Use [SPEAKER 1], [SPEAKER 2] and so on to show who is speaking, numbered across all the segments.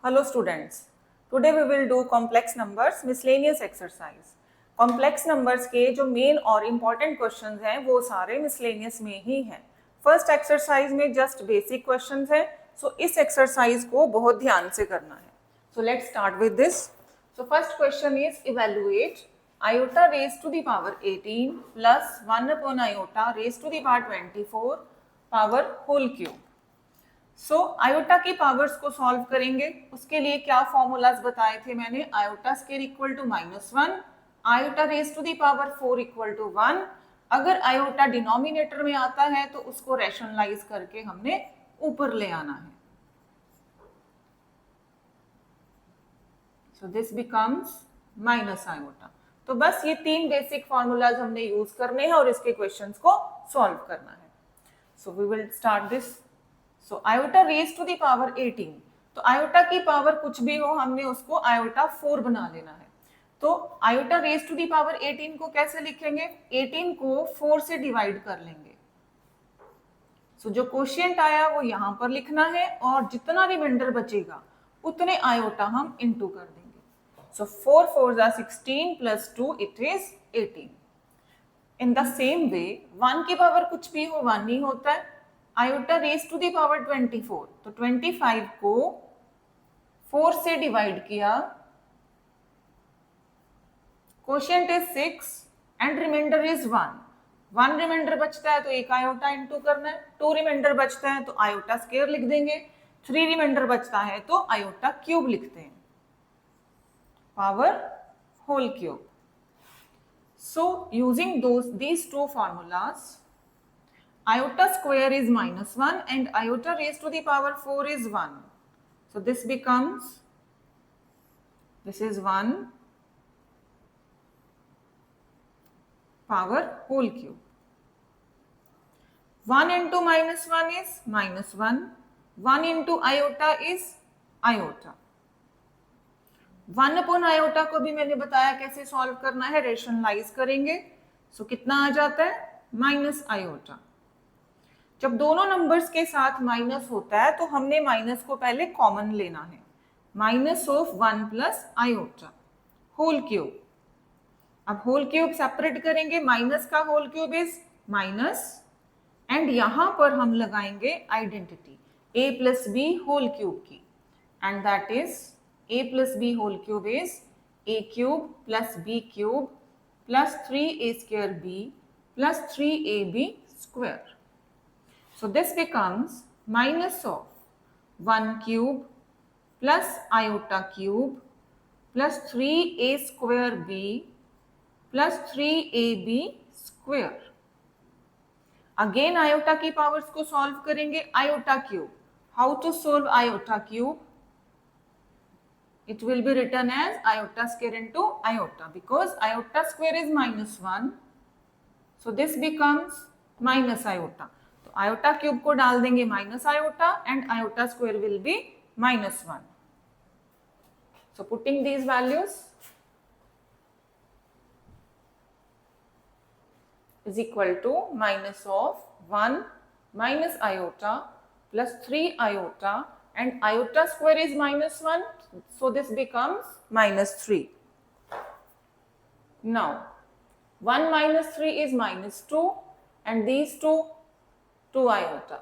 [SPEAKER 1] Hello students, today we will do complex numbers miscellaneous exercise. Complex numbers के जो main और important questions हैं वो सारे miscellaneous में ही हैं. First exercise में just basic questions हैं, so इस exercise को बहुत ध्यान से करना है. So let's start with this. So first question is evaluate iota raised to the power 18 plus 1 upon iota raised to the power 24 power whole cube. So iota की powers को सॉल्व करेंगे. उसके लिए क्या फॉर्मूलाज बताए थे मैंने. Iota square equal to -1, iota raise to the power 4 equal to 1. अगर आयोटा डिनोमिनेटर में आता है तो उसको रैशनलाइज करके हमने ऊपर ले आना है. सो दिस बिकम्स माइनस आयोटा. तो बस ये तीन बेसिक फॉर्मूलाज हमने यूज करने हैं और इसके क्वेश्चंस को सॉल्व करना है. So we will start this. So iota raise to the power 18, तो आयोटा की पावर कुछ भी हो हमने उसको आयोटा 4 बना लेना है. तो iota raise to the power 18 को कैसे लिखेंगे. 18 को 4 से डिवाइड कर लेंगे. सो जो क्वोशिएंट आया वो यहां पर लिखना है और जितना रिमाइंडर बचेगा उतने आयोटा हम इनटू कर देंगे. सो 4 4 जा 16 plus 2 it is 18. In the same way 1 की पावर कुछ भी हो 1 ही होता है. Iota raise to the power 24, तो 25 को 4 से डिवाइड किया, quotient is 6 and remainder is 1. 1 remainder बचता है तो एक आयोटा इनटू करना है. 2 रिमाइंडर बचता है तो आयोटा स्क्वायर लिख देंगे. 3 रिमाइंडर बचता है तो आयोटा क्यूब लिखते हैं. Power whole cube. So using these two formulas, iota square is -1 and iota raised to the power 4 is 1. So this becomes, this is 1 power whole cube. 1 into -1 is -1. 1 into iota is iota. 1 upon iota को भी मैंने बताया कैसे solve करना है. Rationalise करेंगे. सो कितना आ जाता है माइनस आयोटा. जब दोनों नंबर्स के साथ माइनस होता है तो हमने माइनस को पहले कॉमन लेना है. Minus of 1 plus iota whole cube. अब होल क्यूब सेपरेट करेंगे. माइनस का whole cube is minus and यहां पर हम लगाएंगे identity a plus B whole cube की, and that is a plus B whole cube is a cube plus b cube plus 3a square b plus 3ab square. So this becomes minus of 1 cube plus iota cube plus 3a square b plus 3ab square. Again iota की powers को solve करेंगे. iota cube. How to solve iota cube? It will be written as iota square into iota because iota square is -1. So this becomes minus iota. Iota cube को डाल देंगे minus iota and iota square will be -1. So putting these values is equal to minus of 1 minus iota plus 3 iota and iota square is -1, so this becomes -3. Now 1 minus 3 is -2 and these two 2 iota.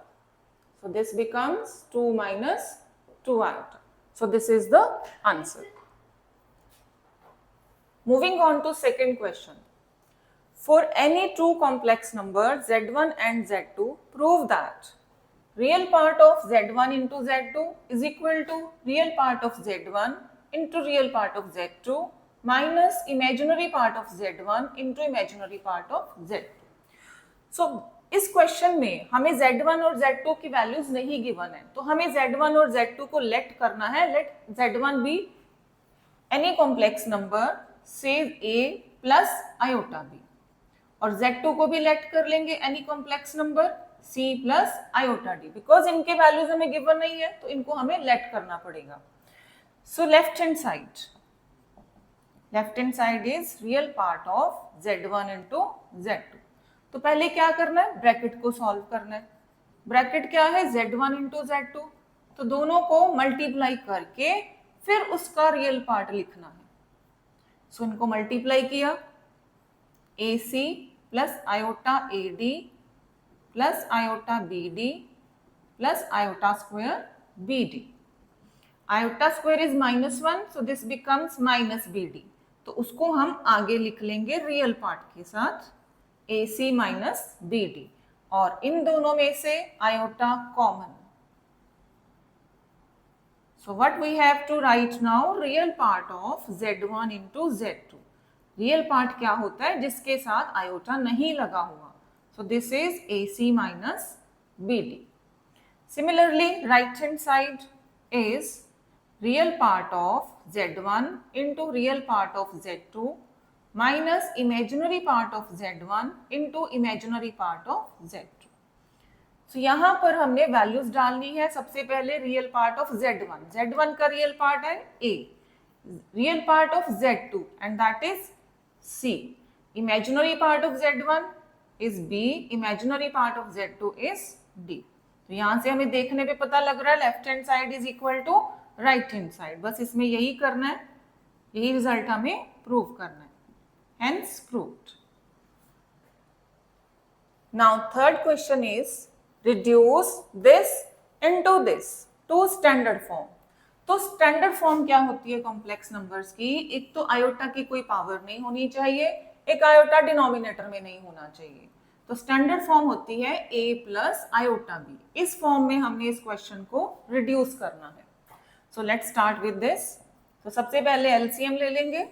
[SPEAKER 1] So this becomes 2 minus 2 iota. So this is the answer. Moving on to second question. For any two complex numbers z1 and z2, prove that real part of z1 into z2 is equal to real part of z1 into real part of z2 minus imaginary part of z1 into imaginary part of z2. So इस question में हमें z1 और z2 की values नहीं given है, तो हमें z1 और z2 को लेट करना है. Let z1 be any complex number से a प्लस आयोटा b, और z2 को भी लेट कर लेंगे any complex number c plus iota d. Because इनके वैल्यूज हमें गिवन नहीं है तो इनको हमें लेट करना पड़ेगा. So left hand side is real part of z1 into z2. तो पहले क्या करना है, ब्रैकेट को सॉल्व करना है. ब्रैकेट क्या है z1 इंटू z2, तो दोनों को मल्टीप्लाई करके फिर उसका रियल पार्ट लिखना है। सो इनको मल्टीप्लाई किया, AC plus iota AD plus iota BD plus iota square BD। Iota square is -1, so this becomes -BD, तो उसको हम आगे लिख लेंगे रियल पार्ट के साथ AC माइनस BD, और इन दोनों में से iota common. So what we have to write now, real part of Z1 into Z2. Real part क्या होता है जिसके साथ आयोटा नहीं लगा हुआ? So this is AC minus BD. Similarly, right hand side is real part of Z1 into real part of Z2 minus imaginary part of Z1 into imaginary part of Z2. So, यहाँ पर हमने values डालनी है। सबसे पहले real part of Z1, Z1 का real part है A, real part of Z2 and that is C, imaginary part of Z1 is B, imaginary part of Z2 is D। तो यहाँ से हमें देखने पे पता लग रहा है left hand side is equal to right hand side, बस इसमें यही करना है, यही रिजल्ट हमें प्रूव करना है, hence proved. Now third question is reduce this into this to standard form। तो स्टैंडर्ड फॉर्म क्या होती है कॉम्प्लेक्स नंबर्स की? एक तो आयोटा की कोई पावर नहीं होनी चाहिए, एक आयोटा डिनोमिनेटर में नहीं होना चाहिए। तो स्टैंडर्ड फॉर्म होती है a प्लस आयोटा b। इस फॉर्म में हमने इस क्वेश्चन को रिड्यूस करना है। So let's start with this. तो सबसे पहले एलसीएम ले लेंगे।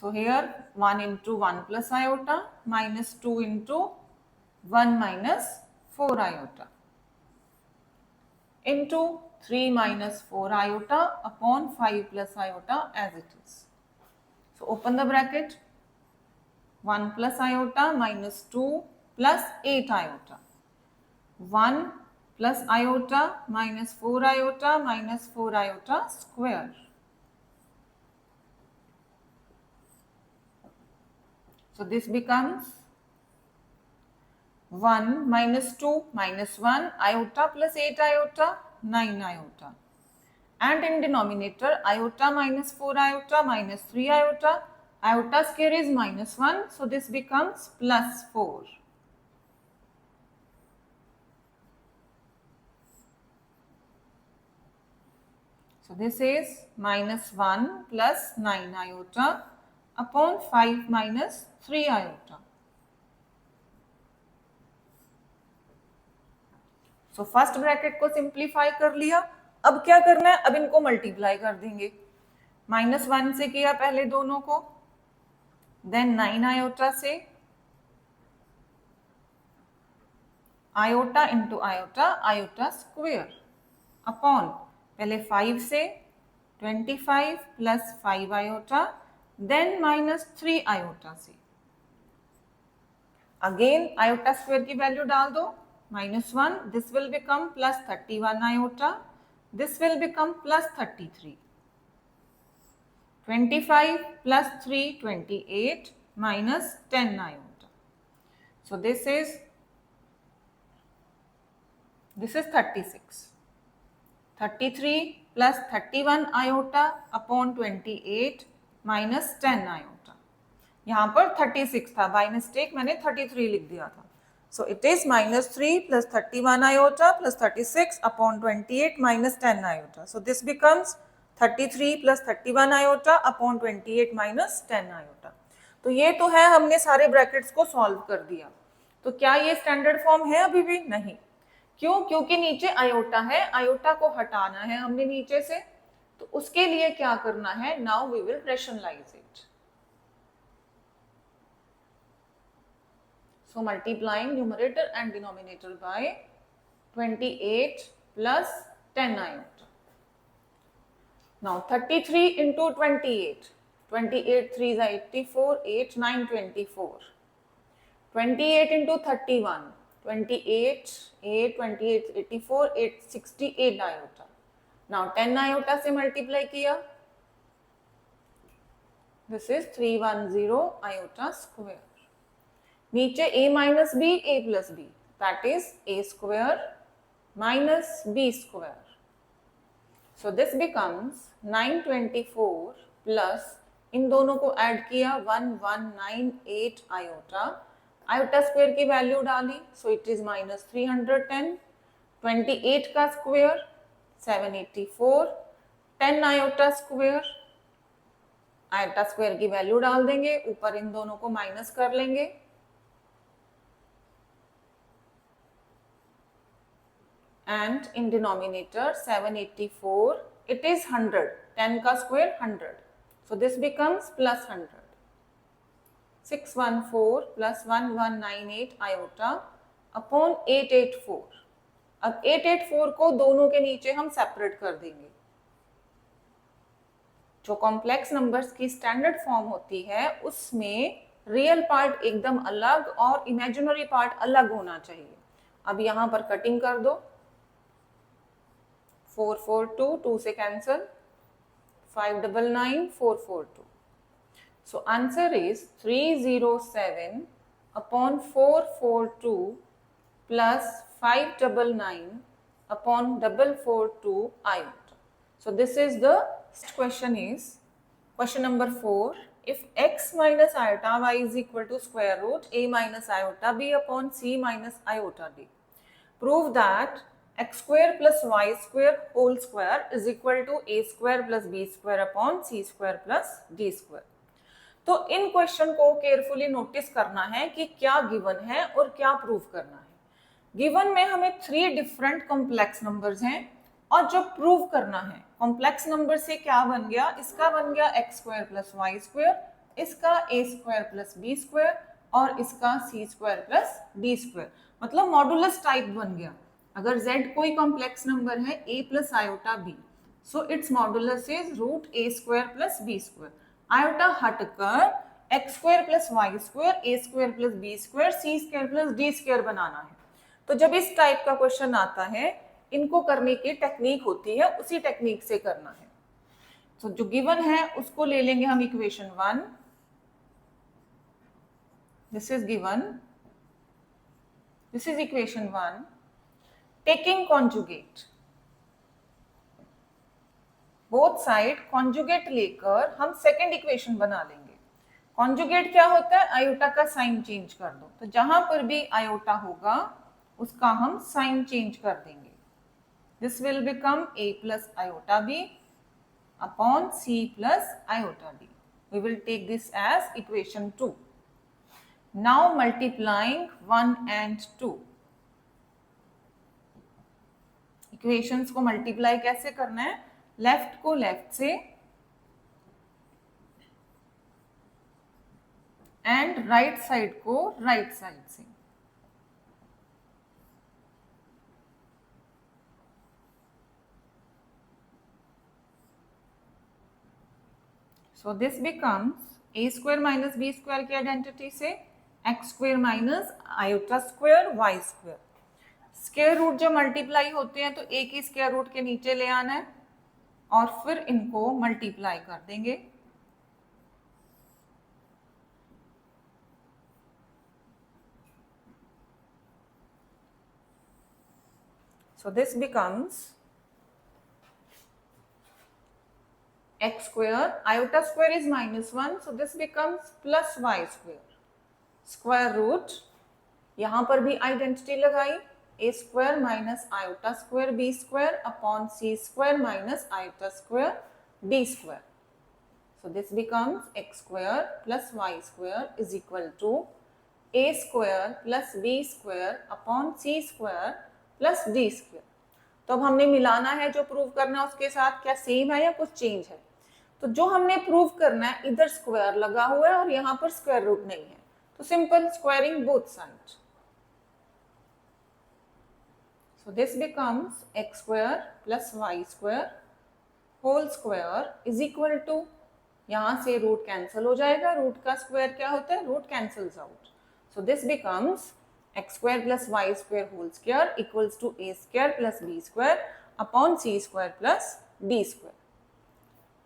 [SPEAKER 1] So here 1 into 1 plus iota minus 2 into 1 minus 4 iota into 3 minus 4 iota upon 5 plus iota as it is. So open the bracket, 1 plus iota minus 2 plus 8 iota, 1 plus iota minus 4 iota minus 4 iota square. So this becomes 1 minus 2 minus 1 iota plus 8 iota 9 iota, and in denominator iota minus 4 iota minus 3 iota, iota square is -1, so this becomes plus 4. So this is -1 plus 9 iota upon 5 minus 3 iota. So first bracket को simplify कर लिया। अब क्या करना है? अब इनको multiply कर देंगे। -1 से किया पहले दोनों को, देन 9 आयोटा से, iota into iota, iota square upon पहले 5 से 25 plus 5 iota, then minus 3 iota से, again iota square की वैल्यू डाल दो, -1, this will become plus 31 iota, this will become plus 33, 25 plus 3 28 minus 10 iota, so this is 36, 33 plus 31 iota upon 28 minus 10 iota. यहाँ पर 36 था, by mistake मैंने 33 लिख दिया था। So it is -3 plus 31 iota plus 36 upon 28 minus 10 iota. So this becomes 33 plus 31 iota upon 28 minus 10 iota. तो ये तो है, हमने सारे ब्रैकेट्स को सॉल्व कर दिया। तो क्या ये स्टैंडर्ड फॉर्म है? अभी भी नहीं। क्यों? क्योंकि नीचे आयोटा है, आयोटा को हटाना है हमने नीचे से, तो उसके लिए क्या करना है? Now we will rationalize it. So multiplying numerator and denominator by 28 plus 10 iota. Now 33 into 28, 28 3 is 84, 8 9 24, 28 into 31, 28 8 28 84, 8 68 iota. Now 10 iota से मल्टीप्लाई किया, दिस इज 310 आयोटा स्क्वायर। नीचे a minus b, a plus b, that is a square minus b square. So this becomes 924 plus इन दोनों को add किया 1198 iota, iota square की value डाली, so it is minus 310, 28 का square 784, 10 iota square, iota square की value डाल देंगे, ऊपर इन दोनों को माइनस कर लेंगे, and in denominator 784 it is 100, 10 का square 100, so this becomes plus 100, 614 plus 1198 iota upon 884. अब 884 को दोनों के नीचे हम सेपरेट कर देंगे, जो कॉम्प्लेक्स नंबर्स की स्टैंडर्ड फॉर्म होती है उसमें रियल पार्ट एकदम अलग और इमेजिनरी पार्ट अलग होना चाहिए. अब यहां पर कटिंग कर दो, 442 2 से cancel, 599 442. So answer is 307 upon 442 plus 599 upon 442 iota. So this is the question is question number 4. If x minus iota y is equal to square root a minus iota b upon c minus iota d, prove that x square plus y square whole square is equal to a square plus b square upon c square plus d square. तो इन question को carefully notice करना है कि क्या given है और क्या prove करना है. गिवन में हमें 3 डिफरेंट कॉम्प्लेक्स नंबर्स हैं और जो प्रूव करना है कॉम्प्लेक्स नंबर से क्या बन गया, इसका बन गया X square plus Y square, इसका A square plus B square और इसका C square plus D square, मतलब मॉडुलस टाइप बन गया. अगर z कोई कॉम्प्लेक्स नंबर है a plus iota b, so its modulus is root a square plus b square. Iota हटकर x square plus Y square, a square plus b square, c square plus d square बनाना है. तो जब इस type का question आता है, इनको करने की टेक्निक होती है, उसी टेक्निक से करना है. तो जो गिवन है उसको ले लेंगे हम equation 1. This is given, this is equation 1. Taking conjugate, both side conjugate लेकर हम सेकेंड इक्वेशन बना लेंगे. कॉन्जुगेट क्या होता है, आयोटा का साइन चेंज कर दो, तो जहां पर भी आयोटा होगा उसका हम साइन चेंज कर देंगे. This will become a plus iota b upon c plus iota d. We will take this as equation 2. Now multiplying 1 and 2. Equations को मल्टीप्लाई कैसे करना है, लेफ्ट को लेफ्ट से एंड राइट साइड को राइट साइड से. So this becomes a square minus b square की identity से x square minus iota square y square. Square root जब मल्टीप्लाई होते हैं तो एक ही स्क्वायर रूट के नीचे ले आना है और फिर इनको मल्टीप्लाई कर देंगे. सो this becomes x square, iota square is minus 1, so this becomes plus y square. Square root, यहां पर भी आइडेंटिटी लगाई, a square minus iota square b square upon c square minus iota square b square. So this becomes x square plus y square is equal to a square plus b square upon c square plus d square. तो अब हमने मिलाना है, जो prove करना है उसके साथ क्या सेम है या कुछ चेंज है. तो जो हमने प्रूव करना है, इधर स्क्वायर लगा हुआ है और यहाँ पर स्क्वायर रूट नहीं है, तो simple squaring both side. So this becomes x square plus Y square whole square is equal to, यहाँ से रूट कैंसिल हो जाएगा, रूट का स्क्वायर क्या होता है, root cancels out. So this becomes x square plus Y square whole square equals to a square plus b square upon c square plus d square.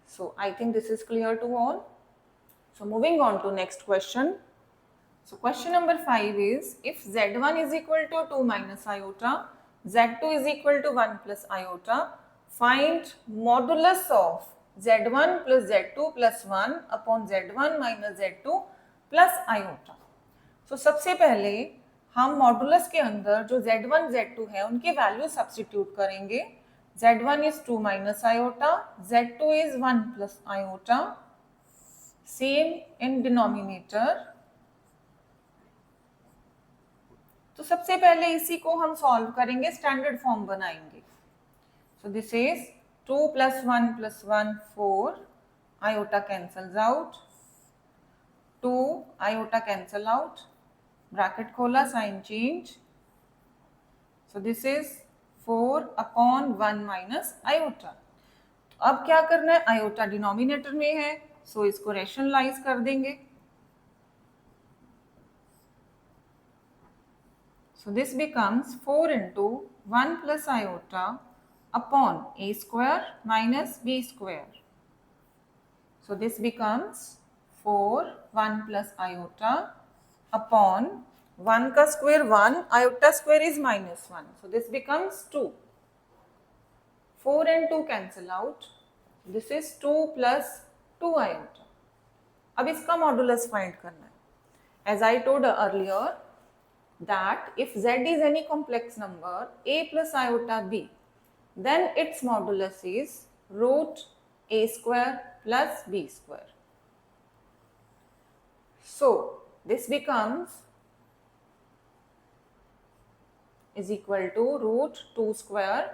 [SPEAKER 1] So I think this is clear to all. So moving on to next question. So question number 5 is, if z1 is equal to 2 minus iota, z2 is equal to 1 plus iota, find modulus of z1 plus z2 plus 1 upon z1 minus z2 plus iota. So सबसे पहले हम modulus के अंदर जो z1 z2 है उनके value substitute करेंगे. z1 is 2 minus iota, z2 is 1 plus iota, same in denominator. तो सबसे पहले इसी को हम सॉल्व करेंगे, स्टैंडर्ड फॉर्म बनाएंगे. सो this is 2 plus 1 plus 1 4, iota cancels out, 2 iota cancel out, bracket खोला, sign change. So this is 4 upon 1 minus iota. तो अब क्या करना है, आयोटा डिनोमिनेटर में है, सो इसको रैशनलाइज कर देंगे. So this becomes 4 into 1 plus iota upon a square minus b square. So this becomes 4 1 plus iota upon 1 का square 1, iota square is minus 1. So this becomes 2. 4 and 2 cancel out. This is 2 plus 2 iota. अब इसका modulus find करना है. As I told earlier, that if z is any complex number a plus iota b, then its modulus is root a square plus b square. So this becomes is equal to root 2 square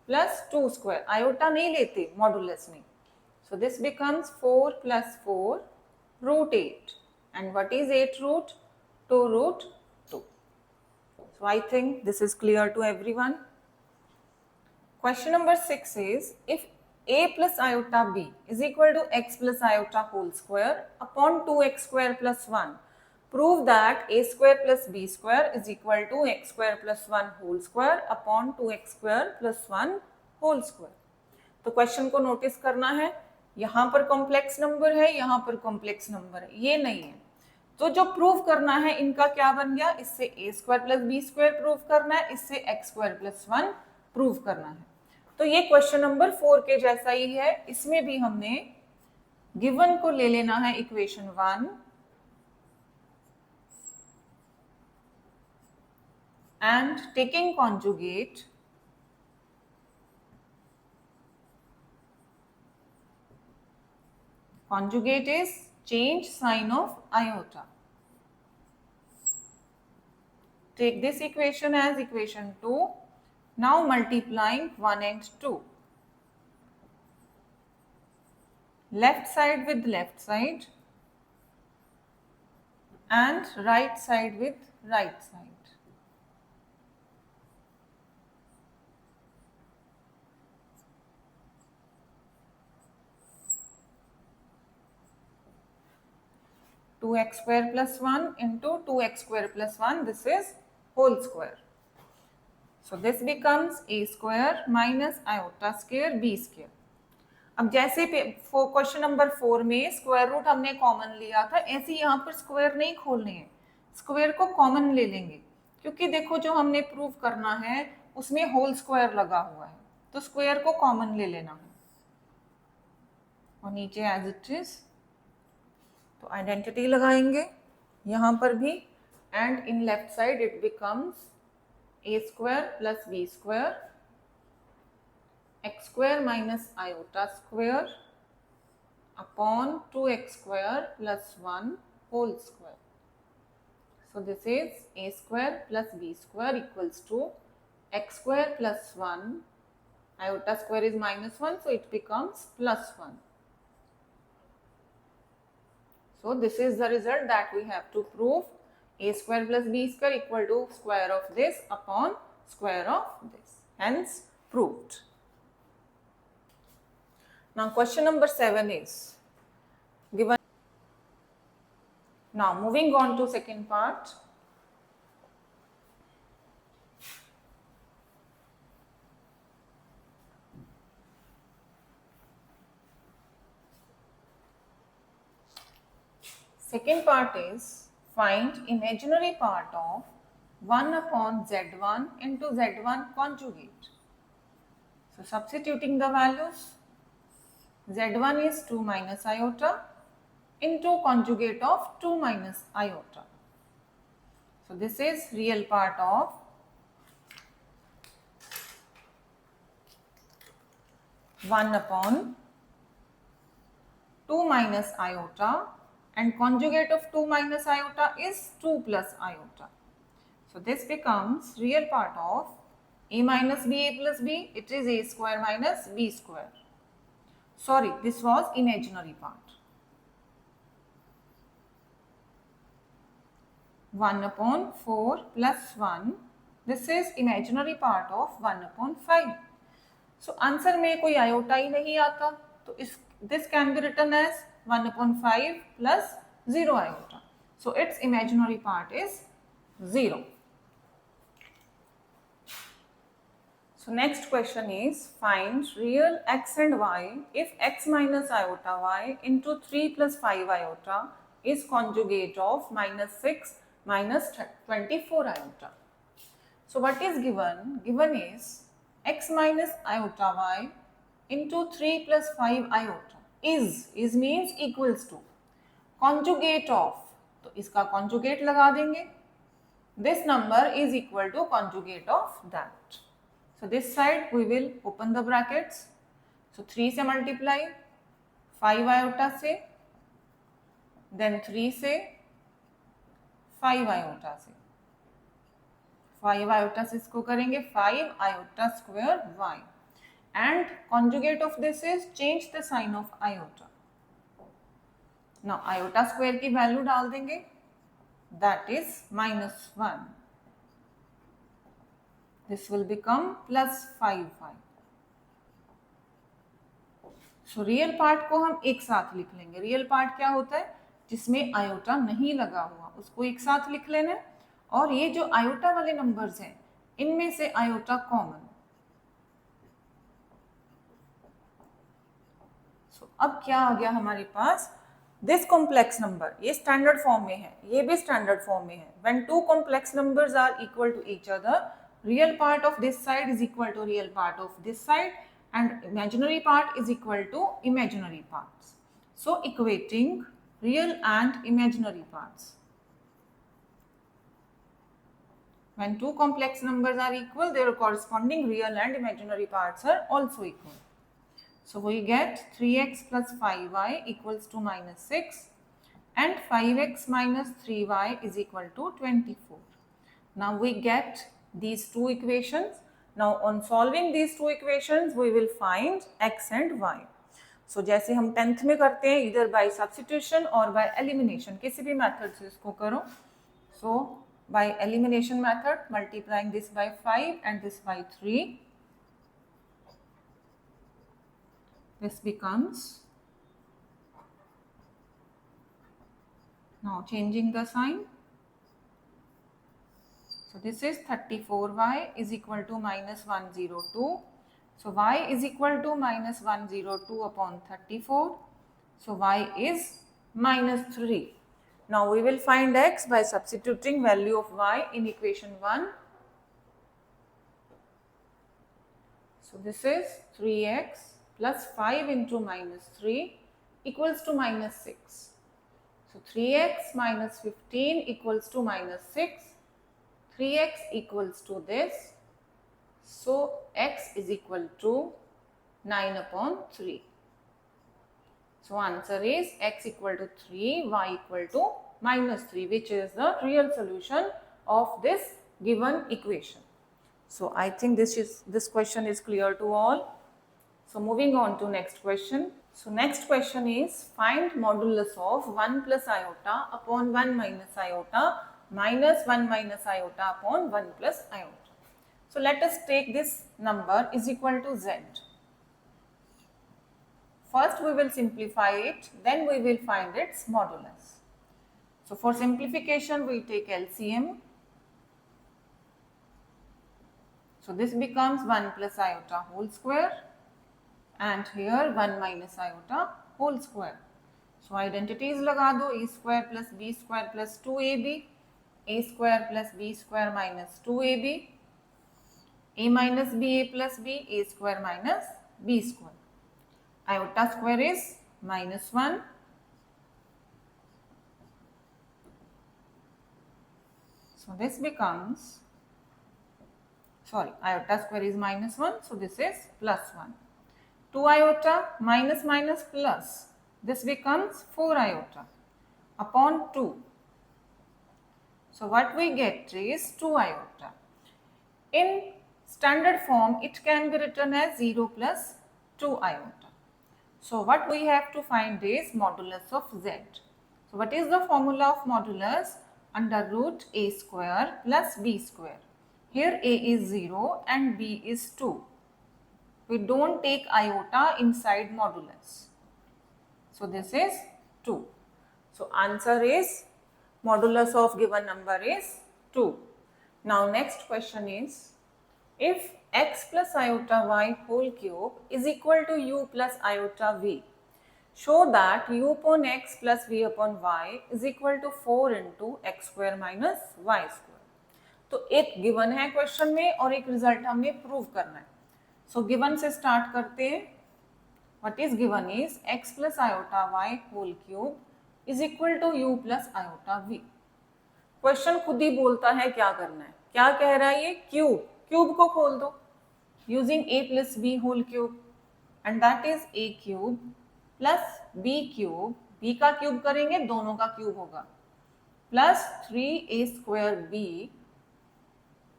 [SPEAKER 1] plus 2 square. Iota नहीं लेते modulus में. So this becomes 4 plus 4 root 8. And what is 8 root? 2 root 2. So I think this is clear to everyone. Question number 6 is, if a plus iota b is equal to x plus iota whole square upon 2x square plus 1, prove that a square plus b square is equal to x square plus 1 whole square upon 2x square plus 1 whole square. तो question को notice करना है, यहाँ पर complex number है, यहाँ पर complex number है, ये नहीं है. तो जो प्रूव करना है इनका क्या बन गया, इससे a square plus B square prove करना है, इससे x स्क्वायर प्लस 1 प्रूव करना है. तो ये क्वेश्चन नंबर 4 के जैसा ही है. इसमें भी हमने गिवन को ले लेना है equation 1 and taking conjugate is change sign of iota. Take this equation as equation 2. Now multiplying 1 and 2. Left side with left side and right side with right side. Two x square plus 1 into 2x square plus 1, this is whole square. So this becomes a square minus iota square b square. अब जैसे question number 4 में square root हमने common लिया था, ऐसे यहाँ पर square नहीं खोलने हैं, स्क्वायर को कॉमन ले लेंगे, क्योंकि देखो जो हमने प्रूव करना है उसमें होल स्क्वायर लगा हुआ है, तो स्क्वायर को कॉमन ले लेना है और नीचे एज इट इज. तो आइडेंटिटी लगाएंगे यहाँ पर भी, and in left side it becomes a square plus b square, x square minus iota square upon 2x square plus 1 whole square. So this is a square plus b square equals to x square plus 1, iota square is minus 1, so it becomes plus 1. So this is the result that we have to prove. A square plus b square equal to square of this upon square of this. Hence proved. Now question number 7 is given. Now moving on to second part. Second part is find imaginary part of 1 upon z1 into z1 conjugate. So substituting the values, z1 is 2 minus iota into conjugate of 2 minus iota. So this is real part of 1 upon 2 minus iota, and conjugate of 2 minus iota is 2 plus iota. So this becomes real part of a minus b, a plus b, it is a square minus b square. Sorry, this was imaginary part. 1 upon 4 plus 1, this is imaginary part of 1 upon 5. So answer में कोई iota ही नहीं आता, तो this can be written as 1 upon 5 plus 0 iota. So its imaginary part is 0. So next question is, find real x and y if x minus iota y into 3 plus 5 iota is conjugate of minus 6 minus 24 iota. So what is given? Given is x minus iota y into 3 plus 5 iota is means equals to conjugate of, तो इसका conjugate लगा देंगे. This number is equal to conjugate of that. So this side we will open the brackets. So 3 से multiply, 5 iota से, then 3 से, 5 iota से. 5 iota से इसको करेंगे 5 iota square y, and conjugate of this is change the sign of iota. Now iota square की value डाल देंगे, that is minus 1. This will become plus 5 y. So real part को हम एक साथ लिख लेंगे. Real part क्या होता है? जिसमें iota नहीं लगा हुआ उसको एक साथ लिख लेना. और ये जो आयोटा वाले नंबर्स हैं इनमें से आयोटा कॉमन. सो अब क्या आ गया हमारे पास? दिस कॉम्प्लेक्स नंबर, ये स्टैंडर्ड फॉर्म में है, ये भी स्टैंडर्ड फॉर्म में है. When two complex numbers are equal to each other, real part of this side is equal to real part of this side and imaginary part is equal to imaginary parts. So equating real and imaginary parts. When two complex numbers are equal, their corresponding real and imaginary parts are also equal. So we get 3x plus 5y equals to minus 6 and 5x minus 3y is equal to 24. Now we get these two equations. Now on solving these two equations, we will find x and y. So जैसे हम 10th में करते हैं, either by substitution or by elimination, किसी भी method से इसको करो. So by elimination method, multiplying this by 5 and this by 3, this becomes, now changing the sign, so this is 34y is equal to minus 102. So y is equal to minus 102 upon 34. So y is minus 3. Now we will find x by substituting value of y in equation 1. So this is 3x plus 5 into minus 3 equals to minus 6. So 3x minus 15 equals to minus 6. 3x equals to this. So x is equal to 9 upon 3. So answer is x equal to 3, y equal to minus 3, which is the real solution of this given equation. So I think this question is clear to all. So moving on to next question. So next question is, find modulus of 1 plus iota upon 1 minus iota minus 1 minus iota upon 1 plus iota. So let us take this number is equal to z. First we will simplify it, then we will find its modulus. So for simplification we take LCM. So this becomes 1 plus iota whole square and here 1 minus iota whole square. So identities लगा दो, A square plus B square plus 2ab, A square plus B square minus 2ab, a minus ba plus b, a square minus b square. Iota square is -1. So this becomes, sorry, iota square is -1, so this is +1. 2 iota minus minus plus, this becomes 4 iota upon 2. So what we get is 2 iota. In standard form, it can be written as 0 plus 2 iota. So what we have to find is modulus of z. So what is the formula of modulus? Under root a square plus b square. Here a is 0 and b is 2. We don't take iota inside modulus. So this is 2. So answer is modulus of given number is 2. Now next question is, if x plus iota y whole cube is equal to u plus iota v, show that u upon x plus v upon y is equal to 4 into x square minus y square. तो एक given है question में और एक result हमें prove करना है. So given से स्टार्ट करते हैं. What is given is x plus iota y whole cube is equal to u plus iota v. Question खुद ही बोलता है क्या करना है. क्या कह रहा है ये? क्यूब. क्यूब को खोल दो using a plus b whole cube and that is a cube plus b cube. b का क्यूब करेंगे, दोनों का क्यूब होगा, plus 3a square b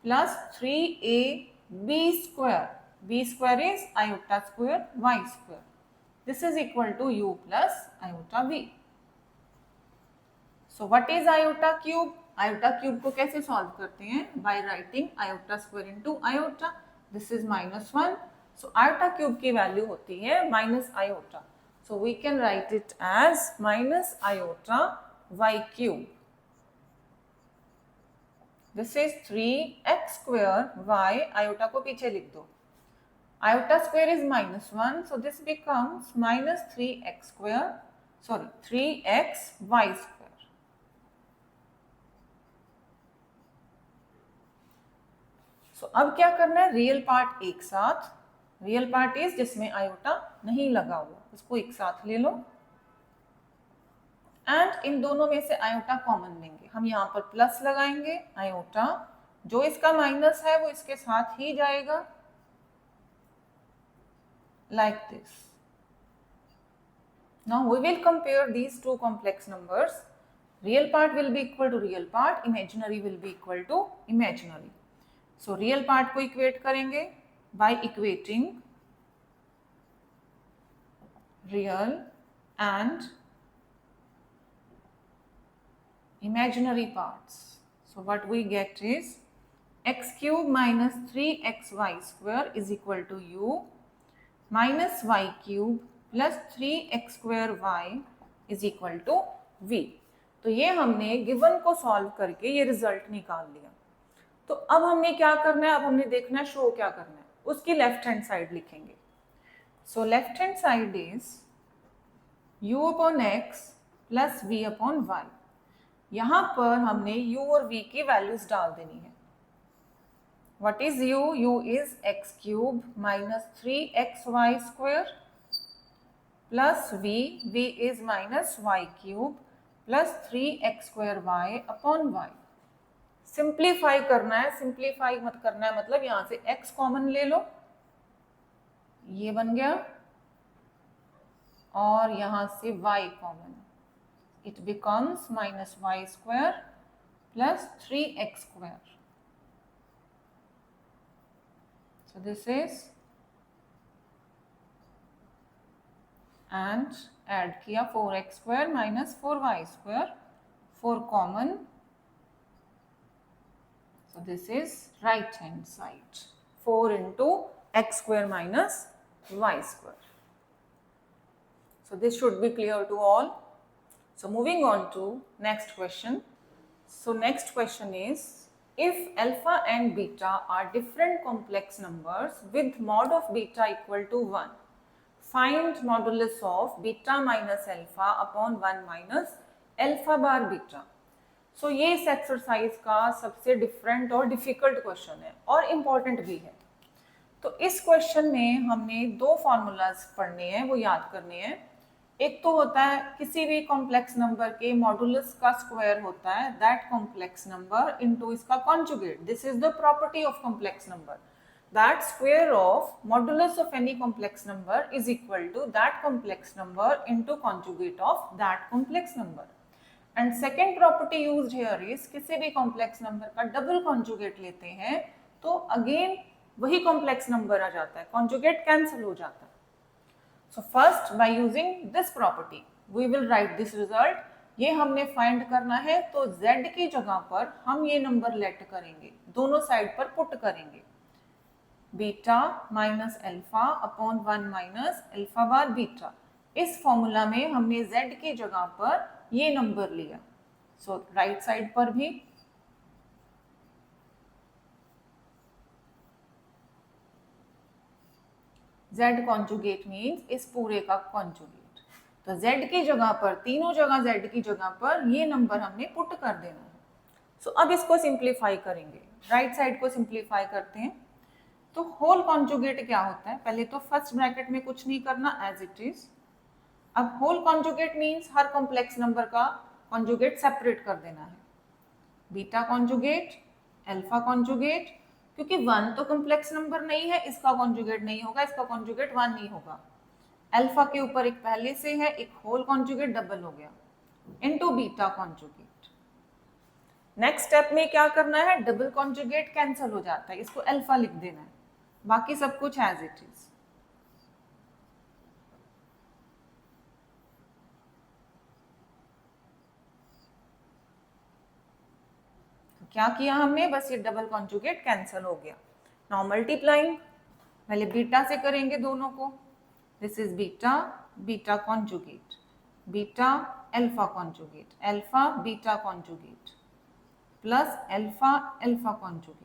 [SPEAKER 1] plus 3ab square. b square is iota square y square. This is equal to u plus iota v. So what is iota cube? Iota cube को कैसे solve करते हैं? By writing iota square into iota. This is -1. So iota cube की value होती है minus iota. So we can write it as minus iota y cube. This is 3x square y. Iota को पीछे लिख दो. Iota square is -1. So this becomes minus 3x square. Sorry, 3x y square. So, अब क्या करना है? Real part एक साथ. रियल पार्ट इज जिसमें आयोटा नहीं लगा हुआ, उसको एक साथ ले लो एंड इन दोनों में से आयोटा कॉमन लेंगे. हम यहाँ पर प्लस लगाएंगे. आयोटा जो इसका माइनस है वो इसके साथ ही जाएगा, like this. Now we will compare these two complex numbers. Real part will be equal to real part, imaginary will be equal to imaginary. So real part को इक्वेट करेंगे by equating real and imaginary parts. So what we get is x cube minus 3xy square is equal to u minus y cube plus 3x square y is equal to v. तो ये हमने given को solve करके ये result निकाल लिया. तो अब हमने क्या करना है? अब हमने देखना है शो क्या करना है. उसकी लेफ्ट हैंड साइड लिखेंगे. सो left hand side is u upon x plus v upon y. यहाँ पर हमने u और v की वैल्यूज डाल देनी है. What is u? u is x cube minus 3xy square plus v. v is minus y cube plus 3x square y upon y. Simplify करना है. सिंप्लीफाई मत करना है मतलब यहाँ से x कॉमन ले लो, ये बन गया, और यहाँ से y common. It becomes minus y square plus 3x square. So this is, and add किया 4x square minus 4y square, 4 common. So this is right hand side, 4 into x square minus y square. So this should be clear to all. So moving on to next question. So next question is, if alpha and beta are different complex numbers with mod of beta equal to 1, find modulus of beta minus alpha upon 1 minus alpha bar beta. So ये इस exercise का सबसे different और difficult question है और important भी है। तो इस क्वेश्चन में हमने दो फॉर्मूलाज पढ़ने हैं, वो याद करने हैं। एक तो होता है किसी भी कॉम्प्लेक्स नंबर के मॉडुलस का स्क्वायर होता है दैट कॉम्प्लेक्स नंबर इनटू इसका conjugate. This is the property of complex number, that square of modulus of any complex number is equal to that complex number into conjugate of that complex number. And second property used here is किसी भी complex number का double conjugate लेते हैं तो again वही complex number आ जाता है, conjugate cancel हो जाता है। So first by using this property we will write this result। ये हमने find करना है तो z की जगह पर हम ये number let करेंगे, दोनों साइड पर पुट करेंगे beta minus alpha upon 1 minus alpha bar beta. इस फॉर्मूला में हमने z की जगह पर ये नंबर लिया। सो राइट साइड पर भी z कॉन्जुगेट मीन्स इस पूरे का कॉन्जुगेट। तो z की जगह पर, तीनों जगह z की जगह पर ये नंबर हमने पुट कर देना है। सो अब इसको सिंप्लीफाई करेंगे, राइट साइड को सिंप्लीफाई करते हैं। तो होल कॉन्जुगेट क्या होता है, पहले तो फर्स्ट ब्रैकेट में कुछ नहीं करना, एज इट इज। अब होल कॉन्जुगेट मींस हर कॉम्प्लेक्स नंबर का कॉन्जुगेट सेपरेट कर देना है। बीटा कॉन्जुगेट, अल्फा कॉन्जुगेट, क्योंकि 1 तो कॉम्प्लेक्स नंबर नहीं है, इसका कॉन्जुगेट नहीं होगा, इसका कॉन्जुगेट 1 नहीं होगा। अल्फा के ऊपर एक पहले से है, एक होल कॉन्जुगेट डबल हो गया, into beta conjugate. Next step में क्या करना है, डबल कॉन्जुगेट कैंसिल हो जाता है, इसको अल्फा लिख देना है, बाकी सब कुछ एज इट इज। तो क्या किया हमने, बस ये डबल कॉन्जुगेट कैंसिल हो गया। नाउ मल्टीप्लाइंग, पहले बीटा से करेंगे दोनों को। This is beta, beta conjugate, beta alpha conjugate, alpha beta conjugate plus alpha alpha conjugate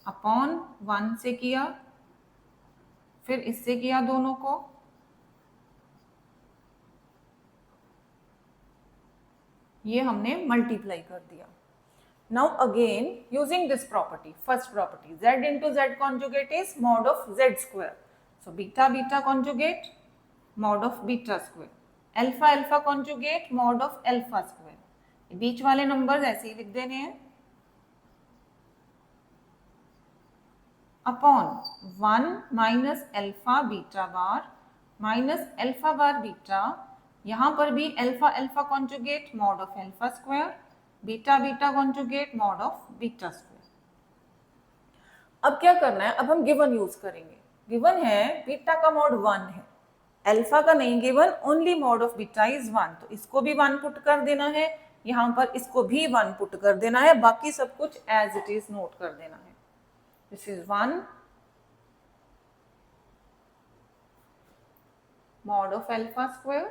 [SPEAKER 1] upon 1 से किया, फिर इससे किया दोनों को, ये हमने मल्टीप्लाई कर दिया। Now again using this property, first property, z into Z conjugate is mod of z square. So beta beta conjugate mod of beta square, alpha alpha conjugate mod of alpha square. बीच वाले numbers ऐसे ही लिख देने हैं, upon 1 minus alpha beta bar minus alpha bar beta, यहां पर भी alpha alpha conjugate mod of alpha square, beta beta conjugate mod of beta square. अब क्या करना है, अब हम गिवन यूज करेंगे। गिवन है बीटा का मॉड 1 है, अल्फा का नहीं given, only mod of beta is 1, तो इसको भी 1 पुट कर देना है, यहां पर इसको भी 1 पुट कर देना है, बाकी सब कुछ एज इट इज नोट कर देना है। This is 1 mod of alpha square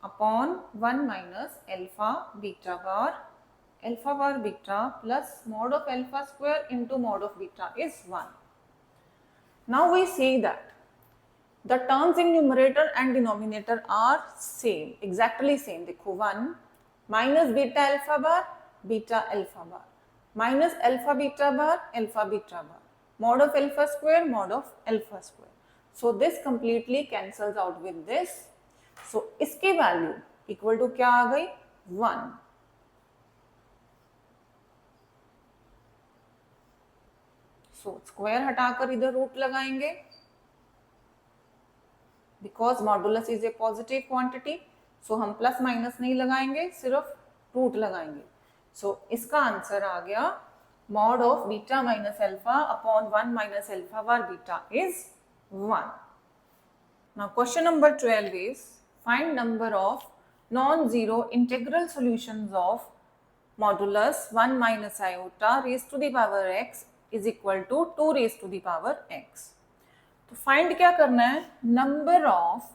[SPEAKER 1] upon 1 minus alpha beta bar beta plus mod of alpha square into mod of beta is 1. Now we see that the terms in numerator and denominator are same, exactly same। देखो 1 minus beta alpha bar minus alpha beta bar mod of alpha square mod of alpha square। so this completely cancels out with this। so इसकी value equal to क्या आ गई, 1। so square हटाकर इधर root लगाएंगे, because modulus is a positive quantity, so हम plus minus नहीं लगाएंगे, सिर्फ रूट लगाएंगे। सो इसका आंसर आ गया mod of beta minus alpha upon 1 minus alpha bar beta is 1। Now question number 12 is find number of non zero integral solutions of modulus 1 minus iota raise to the power x is equal to 2 raise to the power x। तो find क्या करना है, number of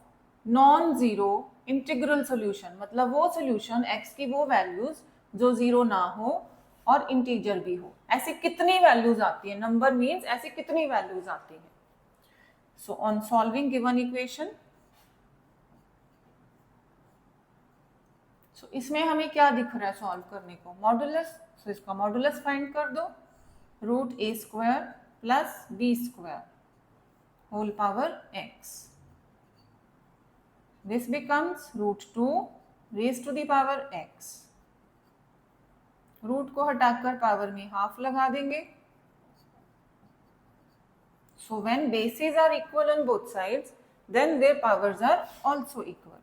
[SPEAKER 1] non zero integral solution, मतलब वो solution x की वो values जो zero ना हो और इंटीजर भी हो। ऐसी कितनी वैल्यूज आती है, नंबर मीन्स ऐसी कितनी वैल्यूज आती है। So on solving given equation, so इसमें हमें क्या दिख रहा है सॉल्व करने को? मॉडुलस. So इसका मॉडुलस फाइंड कर दो. Root a square plus B square whole power x. This becomes root 2 raised to the power x. Root को हटाकर पावर में हाफ लगा देंगे. So when bases are equal on both sides, then their powers are also equal.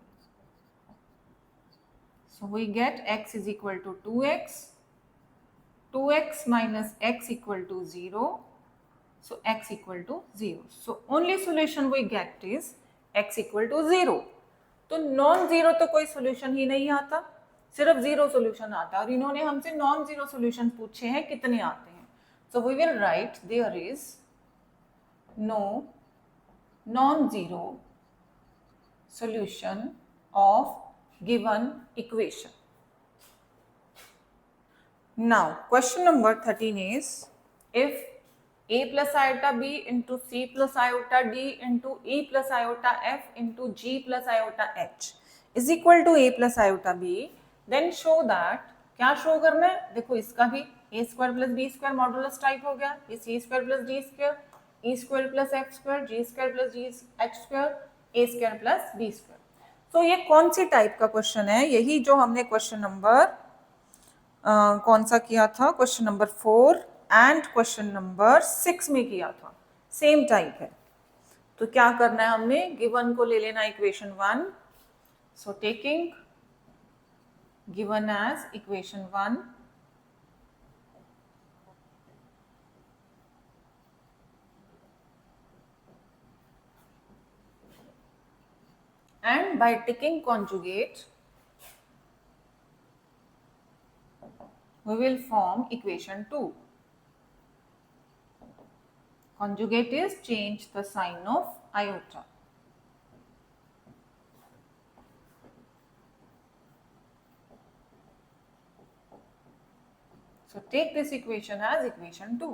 [SPEAKER 1] So we get x is equal to 2x. 2x minus x equal to 0. So x equal to 0. So only solution we get is x equal to 0. तो non zero तो कोई solution ही नहीं आता, सिर्फ zero solution आता है. और इन्होंने हमसे नॉन जीरो सोल्यूशन पूछे हैं, कितने आते हैं. So we will write there is no non zero solution of given equation. Now question number 13 is if a plus iota b into c plus iota d into e plus iota f into g plus iota h is equal to a plus iota b, then show that. क्या show करना है? देखो इसका भी a square plus B square modulus type हो गया, ये c square plus d square, e square plus f square, g square plus g h square, a square plus b square. तो ये कौन सी टाइप का क्वेश्चन है? यही जो हमने क्वेश्चन नंबर कौन सा किया था, question number 4 and question number 6 में किया था, सेम टाइप है. तो क्या करना है हमने? गिवन को ले लेना equation 1. So taking given as equation 1, and by taking conjugate we will form equation 2. Conjugate is change the sign of iota. So take this equation as equation 2.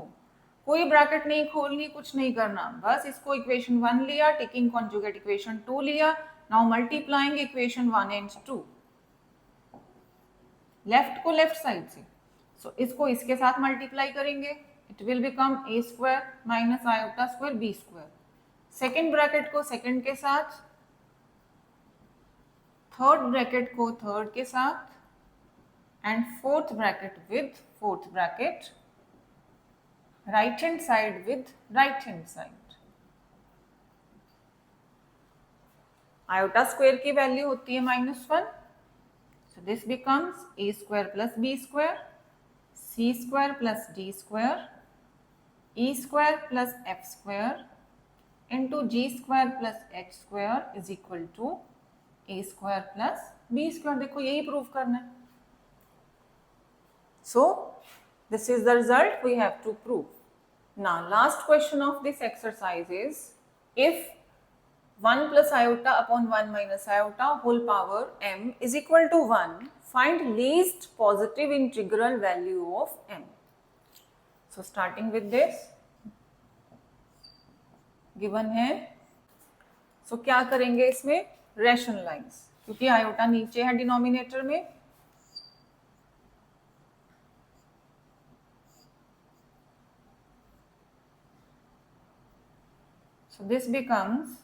[SPEAKER 1] कोई ब्रैकेट नहीं खोलनी, कुछ नहीं करना, बस इसको इक्वेशन 1 लिया, टेकिंग कॉन्जुगेट इक्वेशन 2 लिया. Now multiplying equation 1 and 2. Left को लेफ्ट साइड से, सो इसको इसके साथ मल्टीप्लाई करेंगे. It will become a square minus iota square b square. Second bracket को सेकेंड के साथ, थर्ड ब्रैकेट को थर्ड के साथ, and fourth bracket with fourth bracket, right hand side with right hand side. Iota square की value होती है -1. So this becomes a square plus b square, c square plus d square, e square plus f square into g square plus h square is equal to a square plus b square. देखो यही prove करना है. So this is the result we have to prove. Now last question of this exercise is if 1 plus iota upon 1 minus iota whole power m is equal to 1, find least positive integral value of m. So starting with this given है, so क्या करेंगे इसमें? Rationalise, क्योंकि iota नीचे है denominator में. So this becomes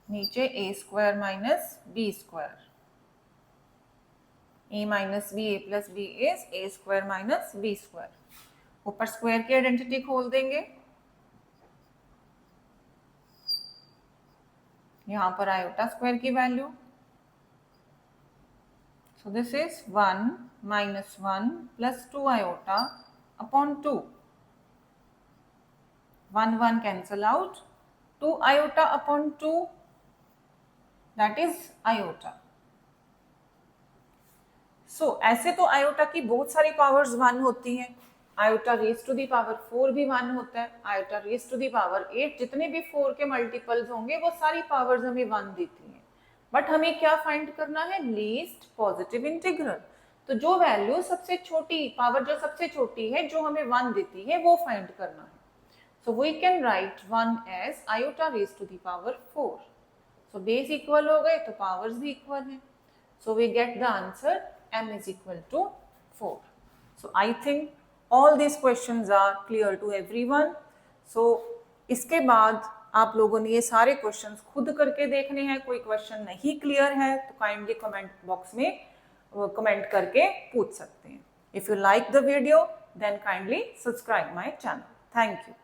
[SPEAKER 1] नीचे a square minus b square. a minus b, a plus b is a square minus b square. ऊपर स्क्वायर की आइडेंटिटी खोल देंगे. यहां पर आयोटा स्क्वायर की value. So this is 1 minus 1 plus 2 iota upon 2. 1 cancel out. 2 iota upon 2, that is iota. So ऐसे तो iota की बहुत सारी पावर्स 1 होती हैं. Iota raise to the power 4 भी 1 होता है. Iota raise to the power 8, जितने भी 4 के मल्टीपल्स होंगे वो सारी पावर्स हमें 1 देती हैं. बट हमें क्या फाइंड करना है? Least positive integral. तो जो वैल्यू सबसे छोटी, पावर जो सबसे छोटी है, जो हमें 1 देती है, वो फाइंड करना है. So we can write 1 as iota raised to the power 4. So base equal हो गए तो powers भी equal है. So we get the answer m is equal to 4. So I think all these questions are clear to everyone. So इसके बाद आप लोगों ने ये सारे क्वेश्चंस खुद करके देखने हैं. कोई क्वेश्चन नहीं क्लियर है तो काइंडली कमेंट बॉक्स में कमेंट करके पूछ सकते हैं. If you like the video, then kindly subscribe my channel. Thank you.